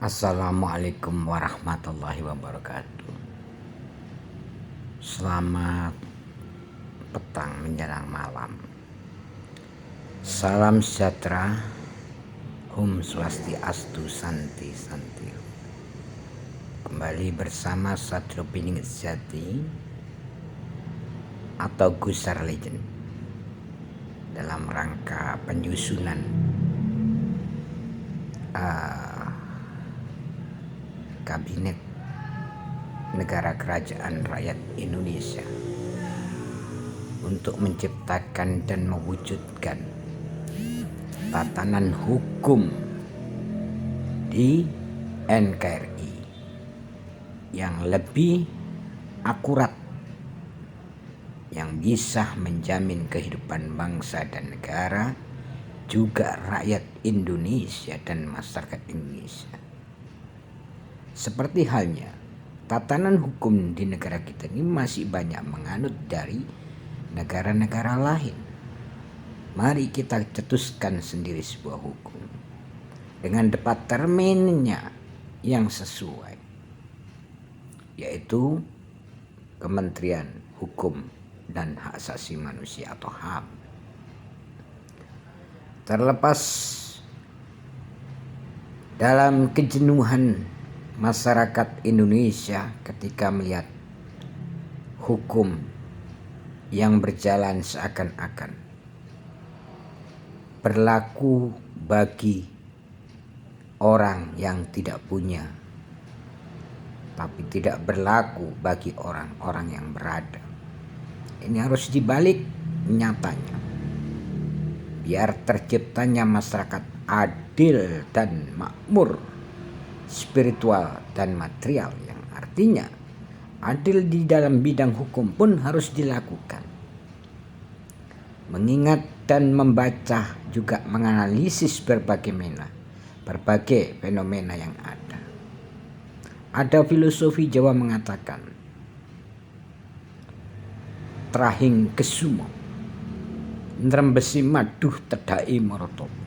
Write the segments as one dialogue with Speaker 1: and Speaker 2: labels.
Speaker 1: Assalamualaikum warahmatullahi wabarakatuh. Selamat petang menjelang malam. Salam sejahtera, Om Swastiastu, Santi Santi. Kembali bersama Satrio Piningit Sejati atau Gusar Legend dalam rangka penyusunan Kabinet Negara Kerajaan Rakyat Indonesia untuk menciptakan dan mewujudkan tatanan hukum di NKRI yang lebih akurat, yang bisa menjamin kehidupan bangsa dan negara, juga rakyat Indonesia dan masyarakat Indonesia. Seperti halnya tatanan hukum di negara kita ini masih banyak menganut dari negara-negara lain. Mari kita cetuskan sendiri sebuah hukum dengan departemennya yang sesuai, yaitu Kementerian Hukum dan Hak Asasi Manusia atau HAM. Terlepas dalam kejenuhan masyarakat Indonesia ketika melihat hukum yang berjalan seakan-akan berlaku bagi orang yang tidak punya, tapi tidak berlaku bagi orang-orang yang berada. Ini harus dibalik nyatanya, biar terciptanya masyarakat adil dan makmur, spiritual dan material, yang artinya adil di dalam bidang hukum pun harus dilakukan. Mengingat dan membaca juga menganalisis berbagai fenomena yang ada. Ada filosofi Jawa mengatakan, trahing kesumo nrembesi maduh tedai moroto.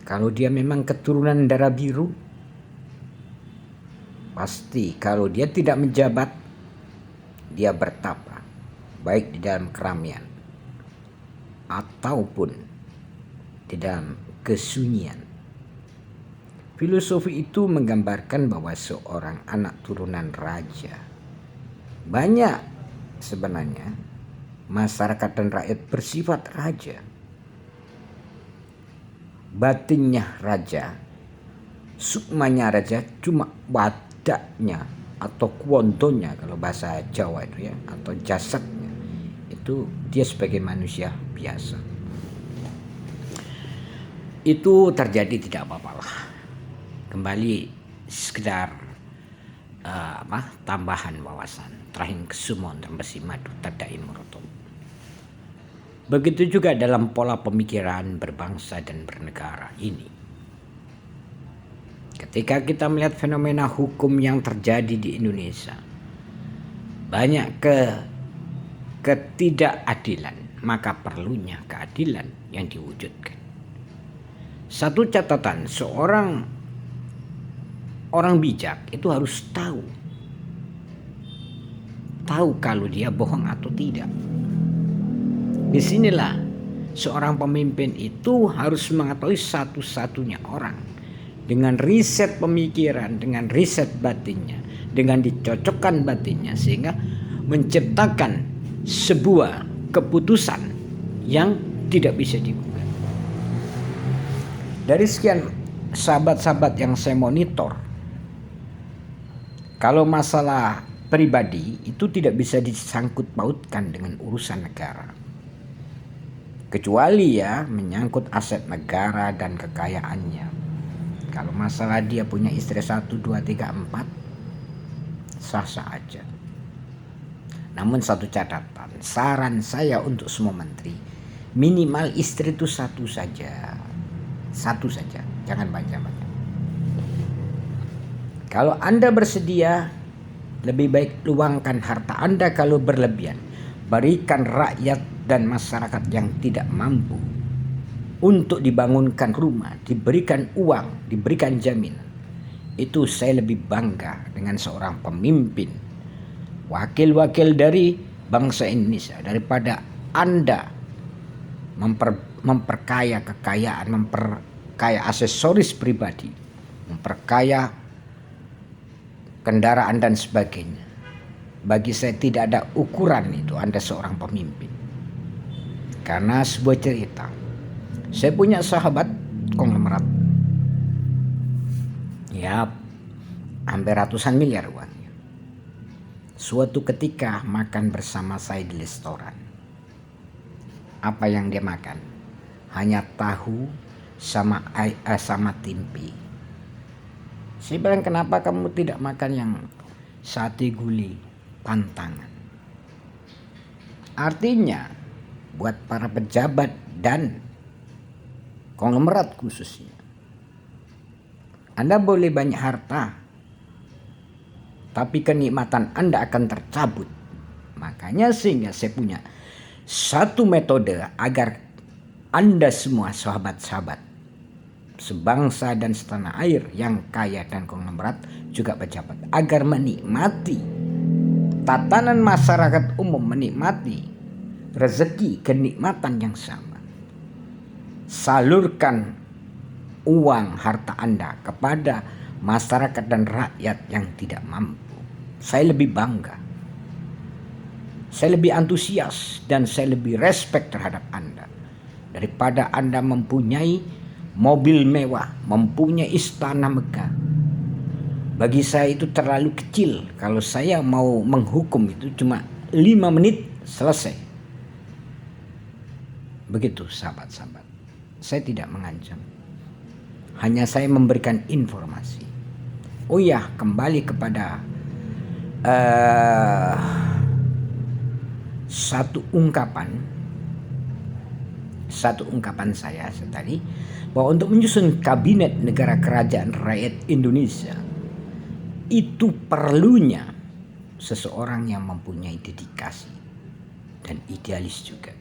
Speaker 1: Kalau dia memang keturunan darah biru, pasti kalau dia tidak menjabat, dia bertapa, baik di dalam keramaian ataupun di dalam kesunyian. Filosofi itu menggambarkan bahwa seorang anak turunan raja, banyak sebenarnya masyarakat dan rakyat bersifat raja, batinnya raja, sukmanya raja, cuma wadaknya atau kuontonya kalau bahasa Jawa itu ya, atau jasadnya itu dia sebagai manusia biasa. Itu terjadi tidak apa-apalah. Kembali sekedar tambahan wawasan. Trahing kesumon rembesi madu tadai moroto. Begitu juga dalam pola pemikiran berbangsa dan bernegara ini. Ketika kita melihat fenomena hukum yang terjadi di Indonesia, banyak ketidakadilan, maka perlunya keadilan yang diwujudkan. Satu catatan, seorang orang bijak itu harus tahu kalau dia bohong atau tidak. Disinilah seorang pemimpin itu harus mengetahui satu-satunya orang dengan riset pemikiran, dengan riset batinnya, dengan dicocokkan batinnya, sehingga menciptakan sebuah keputusan yang tidak bisa digugat. Dari sekian sahabat-sahabat yang saya monitor, kalau masalah pribadi itu tidak bisa disangkut pautkan dengan urusan negara. Kecuali ya menyangkut aset negara dan kekayaannya. Kalau masalah dia punya istri 1, 2, 3, 4, sah-sah aja. Namun satu catatan, saran saya untuk semua menteri, minimal istri itu satu saja, jangan banyak-banyak. Kalau Anda bersedia, lebih baik luangkan harta Anda kalau berlebihan. Berikan rakyat dan masyarakat yang tidak mampu untuk dibangunkan rumah, diberikan uang, diberikan jaminan. Itu saya lebih bangga dengan seorang pemimpin, wakil-wakil dari bangsa Indonesia, daripada Anda memperkaya kekayaan, memperkaya aksesoris pribadi, memperkaya kendaraan dan sebagainya. Bagi saya tidak ada ukuran itu Anda seorang pemimpin. Karena sebuah cerita, saya punya sahabat konglomerat, ya hampir ratusan miliar uangnya. Suatu ketika makan bersama saya di restoran. Apa yang dia makan? Hanya tahu sama tempe. Saya bilang, kenapa kamu tidak makan yang sate gulai pantangan? Artinya buat para pejabat dan konglomerat khususnya, Anda boleh banyak harta, tapi kenikmatan Anda akan tercabut. Makanya sehingga saya punya satu metode agar Anda semua sahabat-sahabat sebangsa dan setanah air yang kaya dan konglomerat juga pejabat, agar menikmati tatanan masyarakat umum, menikmati rezeki kenikmatan yang sama. Salurkan uang harta Anda kepada masyarakat dan rakyat yang tidak mampu. Saya lebih bangga, saya lebih antusias, dan saya lebih respect terhadap Anda daripada Anda mempunyai mobil mewah, mempunyai istana megah. Bagi saya itu terlalu kecil. Kalau saya mau menghukum itu cuma 5 menit selesai. Begitu sahabat-sahabat. Saya tidak mengancam, hanya saya memberikan informasi. Oh ya, kembali kepada satu ungkapan saya tadi, bahwa untuk menyusun kabinet negara kerajaan rakyat Indonesia itu perlunya seseorang yang mempunyai dedikasi dan idealis juga.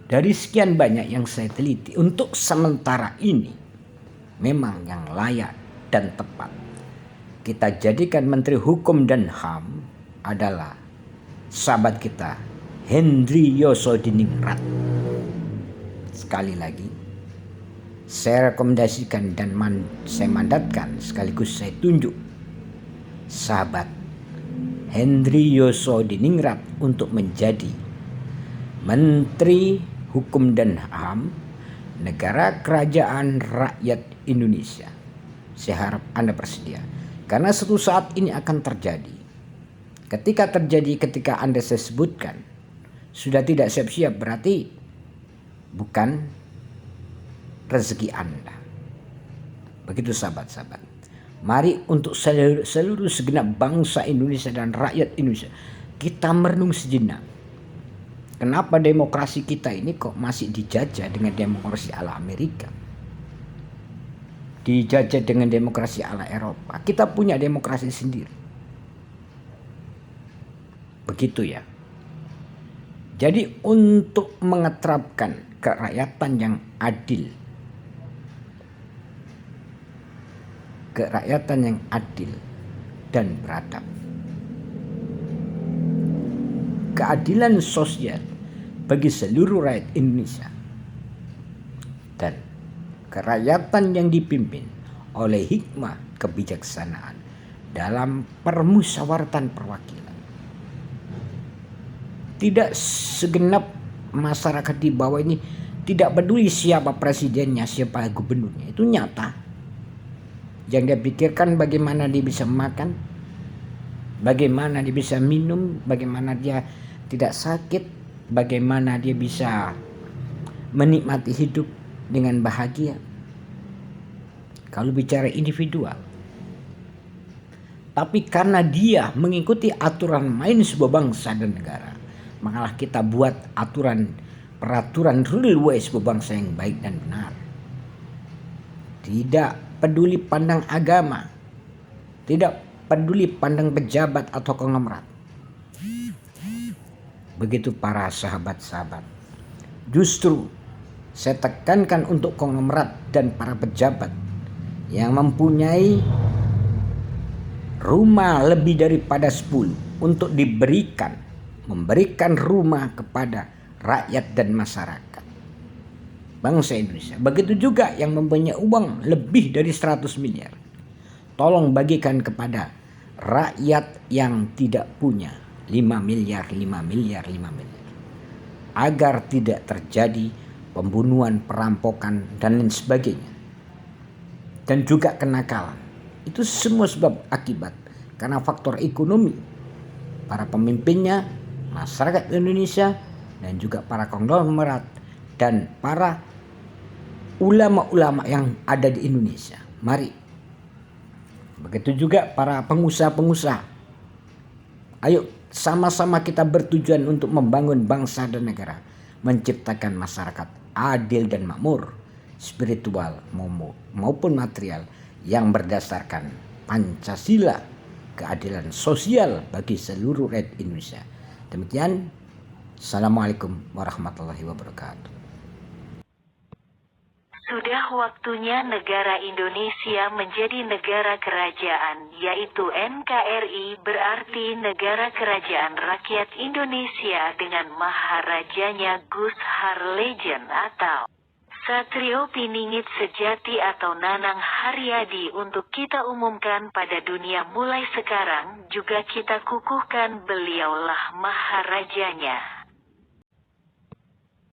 Speaker 1: Dari sekian banyak yang saya teliti, untuk sementara ini memang yang layak dan tepat kita jadikan Menteri Hukum dan HAM adalah sahabat kita Henry Yosodiningrat. Sekali lagi saya rekomendasikan dan saya mandatkan, sekaligus saya tunjuk sahabat Henry Yosodiningrat untuk menjadi Menteri Hukum dan HAM Negara Kerajaan Rakyat Indonesia. Saya harap Anda bersedia, karena suatu saat ini akan terjadi. Ketika Anda saya sebutkan sudah tidak siap-siap, berarti bukan rezeki Anda. Begitu sahabat-sahabat. Mari untuk seluruh segenap bangsa Indonesia dan rakyat Indonesia, kita merenung sejenak. Kenapa demokrasi kita ini kok masih dijajah dengan demokrasi ala Amerika? Dijajah dengan demokrasi ala Eropa. Kita punya demokrasi sendiri. Begitu ya. Jadi untuk mengeterapkan kerakyatan yang adil, dan beradab, keadilan sosial bagi seluruh rakyat Indonesia, dan kerakyatan yang dipimpin oleh hikmah kebijaksanaan dalam permusyawaratan perwakilan. Tidak segenap masyarakat di bawah ini tidak peduli siapa presidennya, siapa gubernurnya. Itu nyata. Yang dia pikirkan bagaimana dia bisa makan, bagaimana dia bisa minum, bagaimana dia tidak sakit, bagaimana dia bisa menikmati hidup dengan bahagia. Kalau bicara individual. Tapi karena dia mengikuti aturan main sebuah bangsa dan negara, makalah kita buat peraturan rule sebuah bangsa yang baik dan benar. Tidak peduli pandang agama, tidak peduli pandang pejabat atau konglomerat. Begitu para sahabat-sahabat. Justru saya tekankan untuk konglomerat dan para pejabat yang mempunyai rumah lebih daripada 10 untuk memberikan rumah kepada rakyat dan masyarakat bangsa Indonesia. Begitu juga yang mempunyai uang lebih dari 100 miliar. Tolong bagikan kepada rakyat yang tidak punya 5 miliar, 5 miliar, 5 miliar. Agar tidak terjadi pembunuhan, perampokan, dan lain sebagainya. Dan juga kenakalan. Itu semua sebab akibat karena faktor ekonomi. Para pemimpinnya, masyarakat Indonesia, dan juga para konglomerat dan para ulama-ulama yang ada di Indonesia. Mari. Begitu juga para pengusaha-pengusaha. Ayo sama-sama kita bertujuan untuk membangun bangsa dan negara. Menciptakan masyarakat adil dan makmur, spiritual maupun material yang berdasarkan Pancasila, keadilan sosial bagi seluruh rakyat Indonesia. Demikian, Assalamualaikum warahmatullahi wabarakatuh.
Speaker 2: Sudah waktunya negara Indonesia menjadi negara kerajaan, yaitu NKRI, berarti Negara Kerajaan Rakyat Indonesia dengan Maharajanya Gus Harlejen atau Satrio Piningit Sejati atau Nanang Haryadi untuk kita umumkan pada dunia mulai sekarang, juga kita kukuhkan beliaulah Maharajanya.